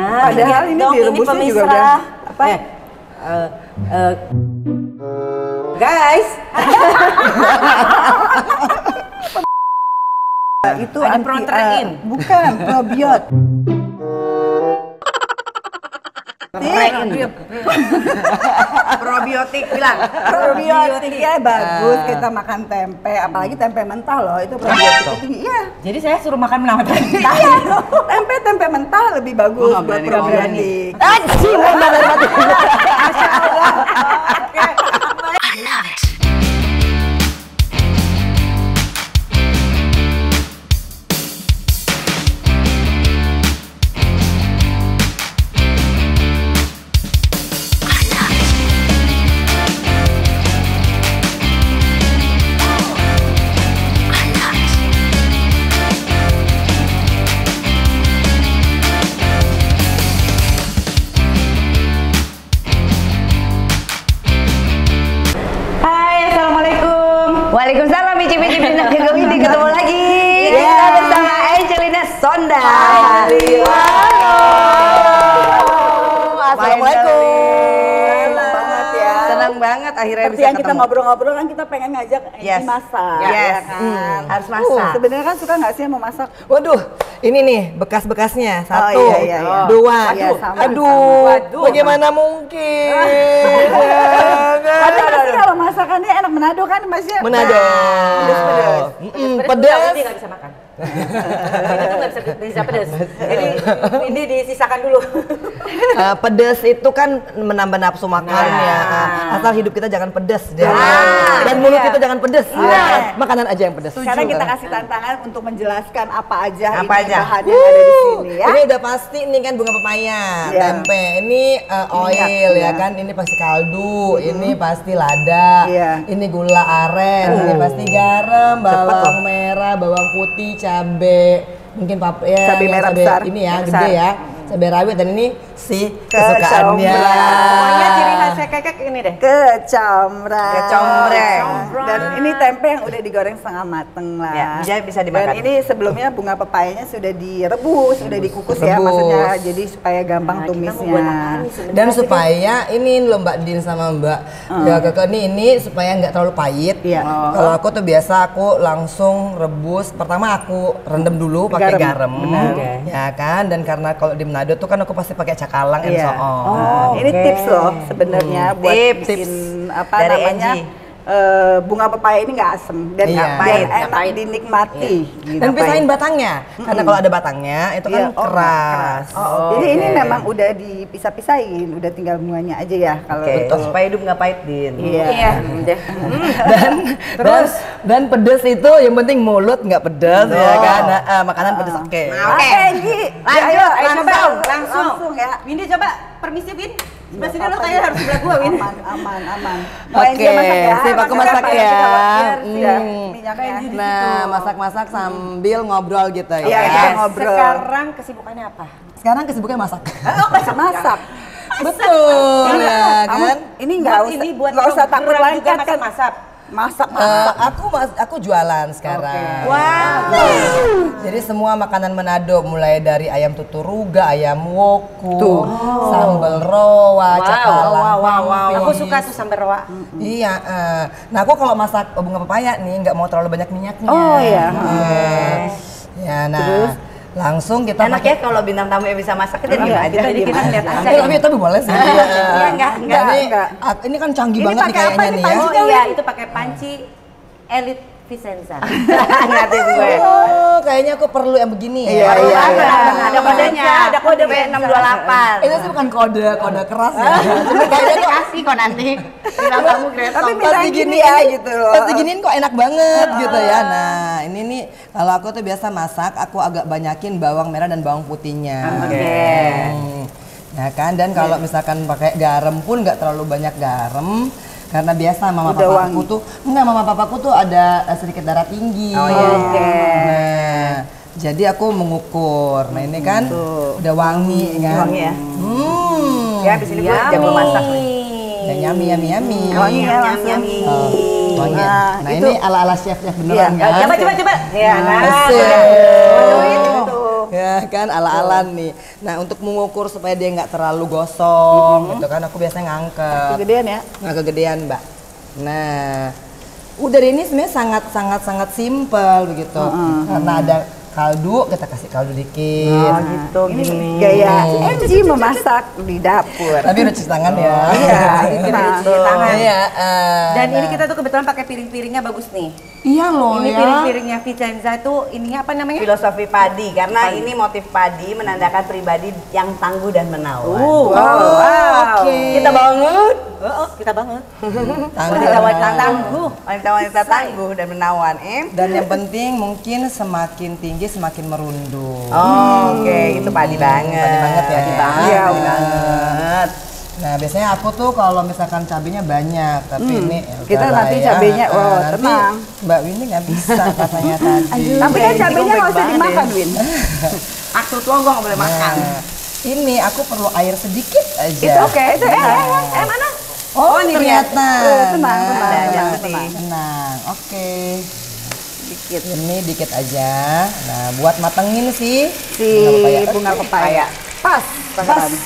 Padahal ini direbusnya juga udah apa? Guys. Itu ada anti, protein. Bukan, probiot. Probiotik bilang. Probiotiknya bagus kita makan tempe, apalagi tempe mentah loh, itu probiotik tinggi. Iya. Jadi saya suruh makan melama tempe. Iya, tempe mentah lebih bagus buat probiotik. Masya Allah. Waalaikumsalam, Bici-bici bintang jago ini ketemu lagi. Kita bersama Angelina Sonda. Assalamualaikum. Banget ya. Senang banget akhirnya Seperti bisa yang kita ngobrol-ngobrol kan kita pengen ngajak Yes. masak. Yes. Ya kan? Harus masak. Sebenarnya kan suka nggak sih mau masak? Waduh, ini nih bekas-bekasnya. Satu, iya. dua. Iya, sama, Aduh, sama. bagaimana mungkin? Padahal pasti kalau masakannya enak Manado kan masnya. Manado. Pedes-pedes. Pedas. Nggak bisa makan. Ini tuh nggak bisa pedas. Jadi ini disisakan dulu. Pedas itu kan menambah nafsu makan ya. Asal hidup kita jangan pedas. Dan mulut kita jangan pedas. Makanan aja yang pedas. Sekarang kita kasih tantangan untuk menjelaskan apa aja Apa aja? bahan yang ada di sini ya. Ini udah pasti ini kan bunga pepaya, tempe, ini oil ya kan, ini pasti kaldu, ini pasti lada, ini gula aren, ini pasti garam, bawang merah, bawang putih, cabe, mungkin cabe merah besar, ini ya gede ya, cabe rawit, dan ini si kesukaannya. Pokoknya ciri khasnya kekek ini deh. Kecombrang. Dan ini tempe yang udah digoreng setengah mateng lah. Ya, bisa dimakan. Dan ini sebelumnya bunga pepayanya sudah direbus, sudah dikukus ya, maksudnya jadi supaya gampang tumisnya. Dan supaya ini loh Mbak Din sama Mbak Keke ini supaya nggak terlalu pahit. Kalau aku tuh biasa aku langsung rebus. Pertama aku rendam dulu pakai garam. Ya kan, dan karena kalau di Manado tuh kan aku pasti pakai cakalang and so on. Ini tips loh sebenarnya buat bikin apa dari namanya bunga pepaya ini nggak asem dan enak dinikmati. Dan pisahin batangnya, karena kalau ada batangnya itu kan keras. Jadi ini memang udah dipisah-pisahin, udah tinggal bunganya aja ya kalau untuk supaya hidup nggak pahit, Din. Iya. Dan pedes itu yang penting mulut nggak pedes ya kan. Makanan pedes oke. Oke, langsung ya. Windy coba permisi, Win. Sebelah sini lo kayak harus sebelah gua, Win. Aman. Oke, sip aku masak ya. Minyaknya. Nah, masak-masak sambil ngobrol gitu ya. Iya, kita ngobrol. Sekarang kesibukannya apa? Sekarang kesibukannya masak. Masak. Betul ya kan. Ini nggak usah takut lengket kan masak. Aku jualan sekarang. Wow. Jadi semua makanan Manado mulai dari ayam tuturuga, ayam woku, sambal roa, cakalang. Aku suka tuh sambal roa. Iya. Nah aku kalau masak bunga pepaya nih nggak mau terlalu banyak minyaknya. Oh iya. Ya nah. Langsung kita enak ya kalau bintang tamu yang bisa masak kita diem aja. Jadi kita lihat aja. Tapi boleh sih. Enggak. Ini kan canggih banget nih kayaknya nih ya. Oh iya, itu pakai panci Elite Vicenza. Gratis gue. Oh, kayaknya aku perlu yang begini ya. Iya. Ada kodenya, ada kode B628. Itu sih bukan kode keras ya. Cuma kayaknya kasih kok nanti. Bilang kamu great. Tapi pasti gini ya gitu loh. Pasti giniin kok enak banget gitu ya. Nah, ini nih kalau aku tuh biasa masak, aku agak banyakin bawang merah dan bawang putihnya. Oke. Ya kan, dan kalau misalkan pakai garam pun nggak terlalu banyak garam. Karena biasa mama papaku tuh ada sedikit darah tinggi. Oh iya. Nah, jadi aku mengukur. Nah ini kan udah wangi kan. Wangi ya. Ya di sini gue jago masak nih. Ya yummy. Wangi ya langsung. Wangi. Nah ini ala chef beneran kan. Coba. Ya, nah. Ya ya kan ala-ala nih. Nah untuk mengukur supaya dia nggak terlalu gosong gitu kan, aku biasanya ngangkat. Kegedean ya? Nggak kegedean mbak. Nah udah ini sebenarnya sangat simpel begitu. Karena ada kaldu, kita kasih kaldu dikit. Oh gitu, gini. Gaya Angie memasak di dapur. Tapi udah cuci tangan ya. Iya, Kita cuci tangan. Iya. Dan ini kita tuh kebetulan pakai piring-piringnya bagus nih. Iya loh Ini ya. piring-piringnya Vicenza itu ininya apa namanya? Filosofi padi, karena ini motif padi menandakan pribadi yang tangguh dan menawan. Wow. Kita banget. Kita banget. Wanita Tangguh, wanita-wanita tangguh dan menawan. Dan yang penting mungkin semakin tinggi semakin merunduk. Oke, itu padi banget. Padi banget ya. Padi banget. Iya, Padi banget. Nah biasanya aku tuh kalau misalkan cabenya banyak, tapi ini Kita udahlah nanti ya. cabenya, Nanti tenang. Mbak Winnie nggak bisa katanya tadi. Tapi kan cabenya nggak usah dimakan, Win. Aku tuh gua nggak boleh makan. Nah, ini aku perlu air sedikit aja. Itu oke, itu Mana? Oh, ini ternyata. tenang. Tenang. Oke. Dikit. Ini dikit aja. Nah, buat matengin sih Si bunga pepaya. Pas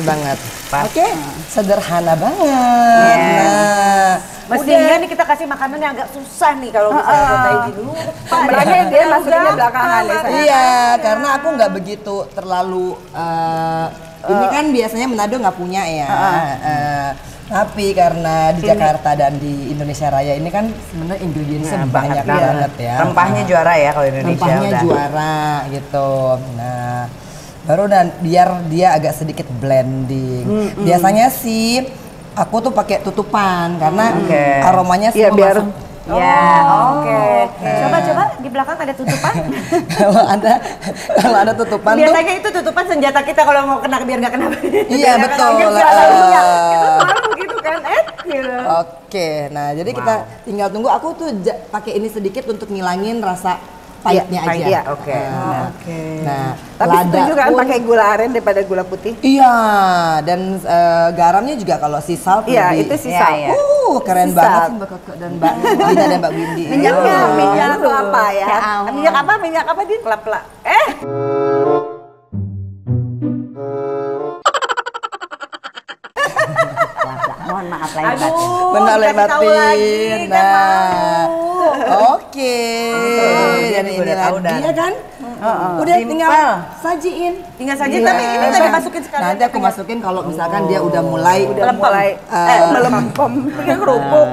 banget. Oke. Sederhana banget. Nah, Mestinya nih kita kasih makanan yang agak susah nih kalau misalnya buat Aiji dulu. Makanya dia masukinnya belakangan ya. iya, karena aku nggak begitu terlalu ini kan biasanya Manado nggak punya ya. Tapi karena di Jakarta dan di Indonesia Raya ini kan sebenarnya ingredientsnya banyak banget ya. Rempahnya juara ya kalau Indonesia. Rempahnya udah. juara gitu. Nah, baru dan biar dia agak sedikit blending. Biasanya sih aku tuh pakai tutupan karena aromanya Iya, semua biar masuk. Ya, oke. Coba di belakang ada tutupan. kalau ada tutupan tuh Biasanya itu tutupan senjata kita kalau mau kena biar nggak kena. iya betul. Selalu begitu kan, gitu. Oke, nah jadi kita tinggal tunggu. Aku tuh pakai ini sedikit untuk ngilangin rasa pahitnya aja. Iya. Oke. Nah, Tapi setuju kan pun- pakai gula aren daripada gula putih? Iya, dan garamnya juga kalau sea salt Iya, lebih- itu sisa. Iya. Keren Sea banget salt. sih Mbak Koko dan Mbak Dina dan Mbak Windy. Minyaknya Oh. minyak kelapa ya. Ya ampun. Minyak apa Din? Kelapa. Mohon maaf lahir batin. Aduh, Benar dikasih tahu lagi, lebatin. kan Nah, mau. oke. Dan Ini ini udah tahu lagi dan- ya kan? Udah tinggal sajiin. Tinggal saja, Iya. tapi ini tadi masukin sekalian. Nanti aku masukin kalau misalkan dia udah mulai melempem kayak kerupuk.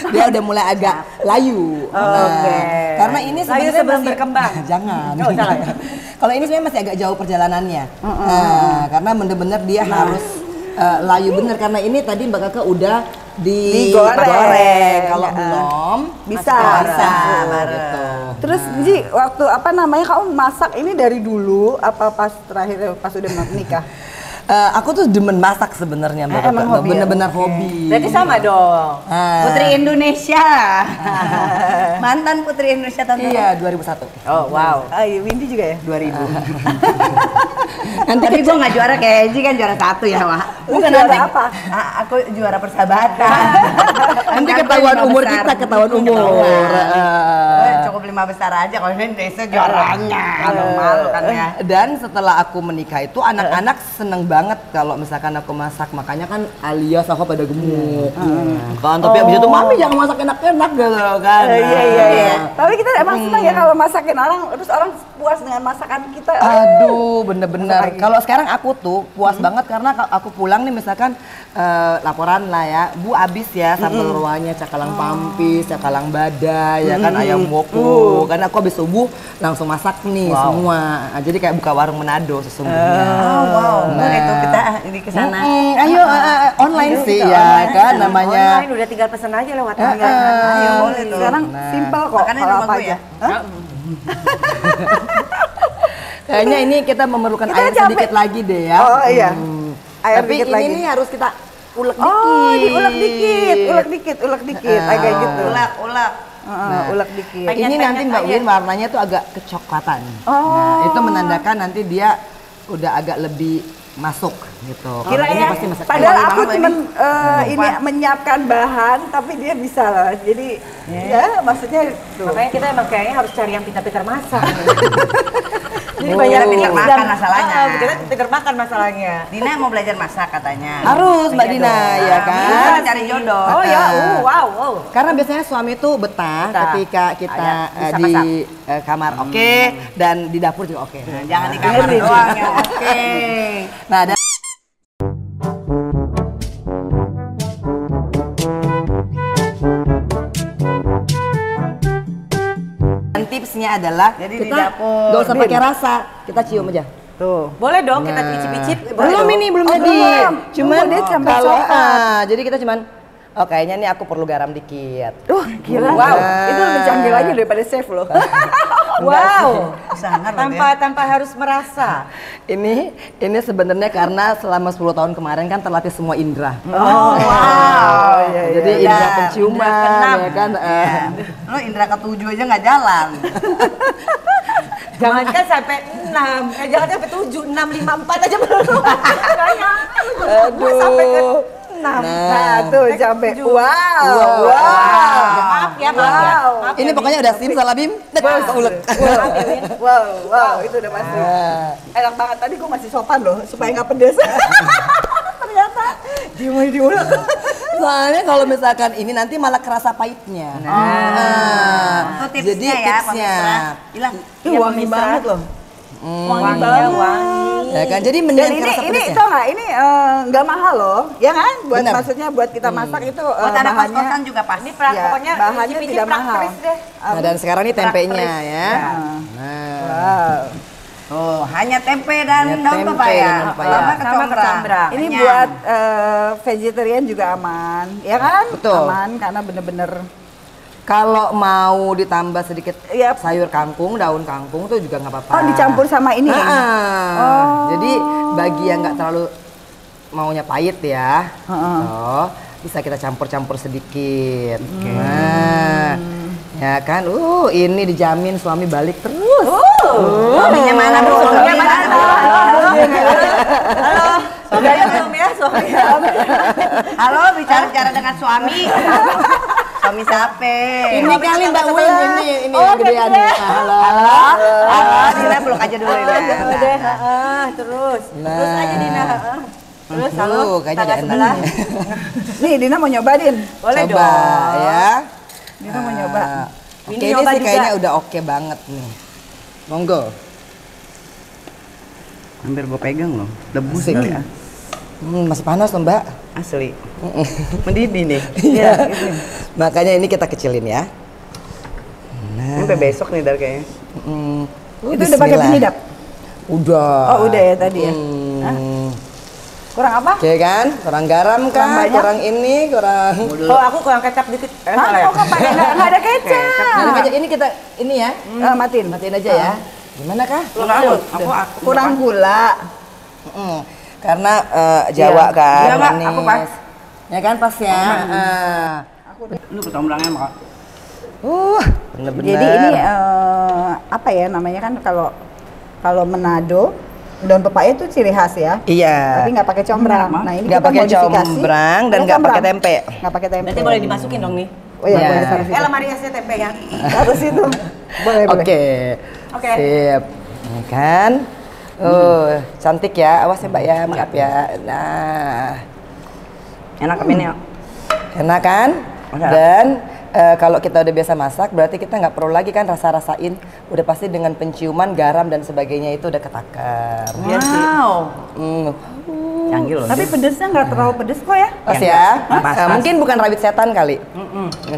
dia udah mulai agak layu. Oke. Karena ini Layu sebenarnya sebelum masih- berkembang. Jangan. Oh, salah ya? Kalau ini sebenarnya masih agak jauh perjalanannya. Nah, karena bener-bener dia harus layu bener karena ini tadi Mbak Kakak udah Digoreng. Kalau belum Bisa. bisa Bareng. gitu. Terus Ji, waktu apa namanya kamu masak ini dari dulu apa pas terakhir pas udah menikah? Aku tuh demen masak sebenarnya Mbak Emang Kakak. hobi ya? Bener-bener hobi. Berarti sama dong. Putri Indonesia. Mantan Putri Indonesia tahun berapa? Iya, 2001. Oh, wow. Iya, Windy juga ya? 2000. Nanti Tapi gue nggak juara kayak Eji kan juara 1 ya, Wak. Bukan juara apa? Aku juara persahabatan. nanti ketahuan umur kita, ketahuan umur. Cukup 5 besar aja kalau Indonesia juaranya. Malu kan ya. Dan setelah aku menikah itu anak-anak seneng banget kalau misalkan aku masak, makanya kan alias aku pada gemuk. Kan tapi abis itu mami jangan masak enak-enak gitu kan. Iya. Tapi kita emang senang ya kalau masakin orang, terus orang puas dengan masakan kita. Aduh, bener-bener. Kalau sekarang aku tuh puas banget karena aku pulang nih misalkan laporan lah ya, Bu abis ya sambal roanya, cakalang pampis, cakalang badai, ya kan ayam woku. Karena aku abis subuh langsung masak nih semua. Nah, jadi kayak buka warung Manado sesungguhnya. Nah, itu kita ini ke sana. Ayo online sih ya kan namanya. Online udah tinggal pesen aja lewat Ayo boleh tuh. Sekarang simpel kok. Makannya di kalau rumah apa gue aja. ya. Kayaknya ini kita memerlukan Kita air capek. sedikit lagi deh ya. Oh iya. Air Tapi dikit ini lagi. nih harus kita ulek dikit. Oh, diulek dikit, agak gitu. Ulak. Ulek dikit. Ini nanti Mbak Win warnanya tuh agak kecoklatan. Nah, itu menandakan nanti dia udah agak lebih masuk gitu. Kira Kalau ini ya, pasti masak. padahal Wangi aku banget cuman ini. ini menyiapkan bahan, tapi dia bisa lah. Jadi ya maksudnya tuh. Makanya kita emang kayaknya harus cari yang pintar-pintar masak. Jadi banyak pintar makan masalahnya. Kita pintar makan masalahnya. Dina mau belajar masak katanya. Harus Mbak Dina, ya kan? Cari jodoh. Oh ya, wow. Karena biasanya suami tuh betah ketika kita di kamar oke, dan di dapur juga oke. Jangan di kamar doang ya. Oke. Nah, ada dan tipsnya adalah Jadi di kita dapur. gak usah pakai rasa, kita cium aja. Tuh. Boleh dong kita icip-icip. Belum ini belum jadi. belum. Cuman Dia sampai kalau coklat. jadi kita cuman kayaknya nih aku perlu garam dikit. Gila. Wow. Itu lebih canggih lagi daripada chef loh. Wow. Sangat loh dia. Tanpa harus merasa. Ini sebenarnya karena selama 10 tahun kemarin kan terlatih semua indera. Oh, wow. Jadi indera penciuman ya kan. Lo indra ketujuh aja nggak jalan. Jangankan sampai 6, jangan sampai 7, 6, 5, 4 aja belum. Gue sampai ke 6. Nah, tuh sampai tujuh. wow. Maaf ya. Maaf Ini ya, pokoknya udah sim salah bim. Ulek. Wow, itu udah pasti. Enak banget. Tadi gue masih sopan loh, supaya nggak pedes. Ternyata diulek. Soalnya kalau misalkan ini nanti malah kerasa pahitnya. Itu tipsnya jadi ya, tipsnya. pemirsa. Bilang. Itu wangi banget loh. wangi banget. Ya kan, jadi Dan mendingan ini kerasa pedesnya. tau nggak? Ini nggak mahal loh, ya kan? Buat Bener. maksudnya buat kita masak itu Buat anak bahannya. kos-kosan juga pas. Ini Ya, pokoknya bahannya icip-icip tidak mahal. praktis deh. Nah, dan sekarang ini tempenya ya. Nah. Nah. Wow. Tuh, hanya tempe dan Hanya daun tempe pepaya. dan pepaya. Sama Sama kecombrang. Ini Kenyang. buat vegetarian juga aman, ya kan? Betul. Aman karena bener-bener Kalau mau ditambah sedikit Yap. sayur kangkung, daun kangkung tuh juga nggak apa-apa. Oh, dicampur sama ini. Ah. Jadi bagi yang nggak terlalu maunya pahit ya, bisa kita campur-campur sedikit. Nah, ya kan, ini dijamin suami balik terus. Suaminya mana bu? Suaminya mana? Suaminya belum ya, suaminya. Halo, bicara-bicara dengan suami. Suami siapa? Ini kali Mbak Win, ini yang gedean nih. Halo. Halo, Dina peluk aja dulu Dina. Udah, terus. Terus aja Dina. Terus halo, Kayaknya tangga ada sebelah. enak. Nih, Dina mau nyobain. Boleh Coba dong. ya. Dina mau nyoba. Oke, Ini ini nyoba sih juga. kayaknya udah oke banget nih. Monggo. Hampir gue pegang loh, debus Asik. kali ya. Masih panas loh Mbak. Asli. Mendidih nih. Iya. Makanya ini kita kecilin ya. Sampai besok nih Dar kayaknya. Itu udah pakai penyedap? Udah. Oh, udah ya tadi ya. Kurang apa? Oke kan? Kurang garam kan? Kurang banyak? Kurang ini, kurang. Kalau aku kurang kecap dikit. Hah? Kok pakai nggak ada kecap? Nah, aja ini kita ini ya. Matiin. Matiin aja ya. Gimana kah? Kurang gula. Karena Jawa kan. Iya, Mbak, manis. aku pas. Ya kan pas ya. Lu kecombrangnya mak. Bener-bener. Jadi ini apa ya namanya kan kalau Manado daun pepaya itu ciri khas ya. Iya. Tapi nggak pakai combrang. Nah ini Nggak kita pakai modifikasi. combrang dan nggak pakai tempe. Nggak pakai tempe. Berarti boleh dimasukin dong nih. Oh iya, Iya. boleh taruh situ. Lemari hasil tempe ya. Taruh situ. Boleh, boleh. Oke. Oke. Sip. Ini kan. Cantik ya. Awas ya Mbak ya, maaf ya. Nah. Enak ini ya. Enak kan? Enak. Dan kalau kita udah biasa masak, berarti kita nggak perlu lagi kan rasa-rasain. Udah pasti dengan penciuman, garam dan sebagainya itu udah ketakar. Wow. Canggih loh. Tapi pedesnya nggak terlalu pedes kok ya. Pas ya? Pas. Mungkin bukan rawit setan kali.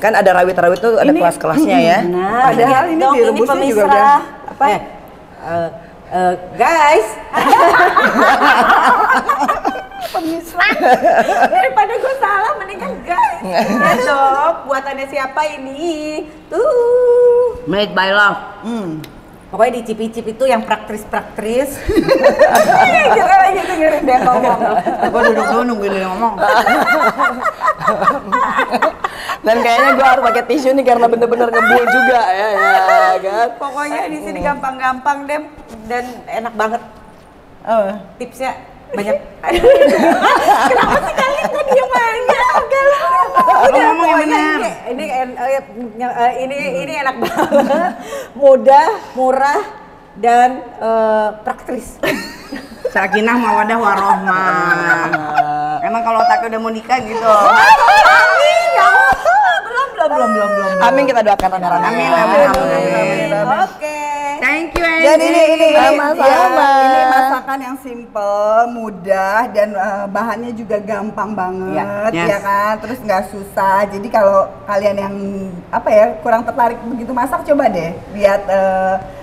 Kan ada rawit-rawit tuh ada kelas-kelasnya ya. Nah, Padahal ini dong, direbusnya pemirsa. juga udah apa? Guys. Pemirsa. Daripada gue salah, mendingan guys. Ya dong, buatannya siapa ini? Tuh. Made by love. Pokoknya dicip-cip itu yang praktris-praktris. Kita lagi dengerin dia ngomong. Gue duduk dulu nungguin dia ngomong. Dan kayaknya gue harus pakai tisu nih karena bener-bener ngebul juga ya kan. Pokoknya di sini gampang-gampang deh dan enak banget. Tipsnya banyak. Kenapa sih kalian nggak diem aja? Udah ngomong yang pokoknya benar. ini enak banget, mudah, murah, dan praktis. Sakinah mawadah warohmah. Emang kalau otaknya udah mau nikah gitu. Belum. Amin, kita doakan rame-rame. Amin. Oke. Thank you Andy. Jadi ini Sama-sama. ini masakan yang simple, mudah dan bahannya juga gampang banget, Yes. ya kan? Terus nggak susah. Jadi kalau kalian yang kurang tertarik begitu masak, coba deh lihat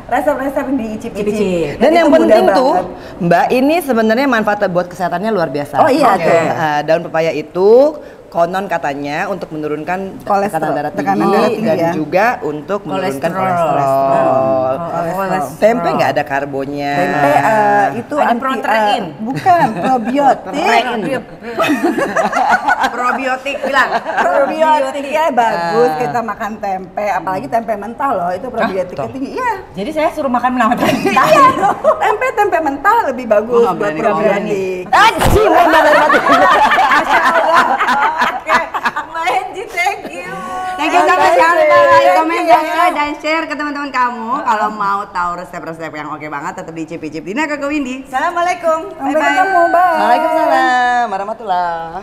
resep-resep diicip-icip. Dan yang itu mudah penting tuh, banget. Mbak, ini sebenarnya manfaatnya buat kesehatannya luar biasa. Oh iya, Oke. tuh. Daun pepaya itu konon katanya untuk menurunkan Kolesterol, tekanan darah tinggi, dan ya. juga untuk menurunkan Kolesterol. kolesterol. Tempe nggak ada karbonnya. Tempe itu Ada anti, protein. bukan probiotik. Probiotik bilang. Probiotiknya bagus kita makan tempe, apalagi tempe mentah loh, itu probiotiknya tinggi. Iya. Jadi saya suruh makan melawat Iya, tempe buat lebih bagus Gua nggak buat berani. probiotik. Aji, Oke, Mbak Angie, thank you. Thank you so much, jangan lupa like, komen, subscribe, dan share ke teman-teman kamu. Kalau mau tahu resep-resep yang oke banget, tetap dicip-icip Dina Koko Windy. Assalamualaikum. Sampai ketemu, bye. Waalaikumsalam warahmatullahi.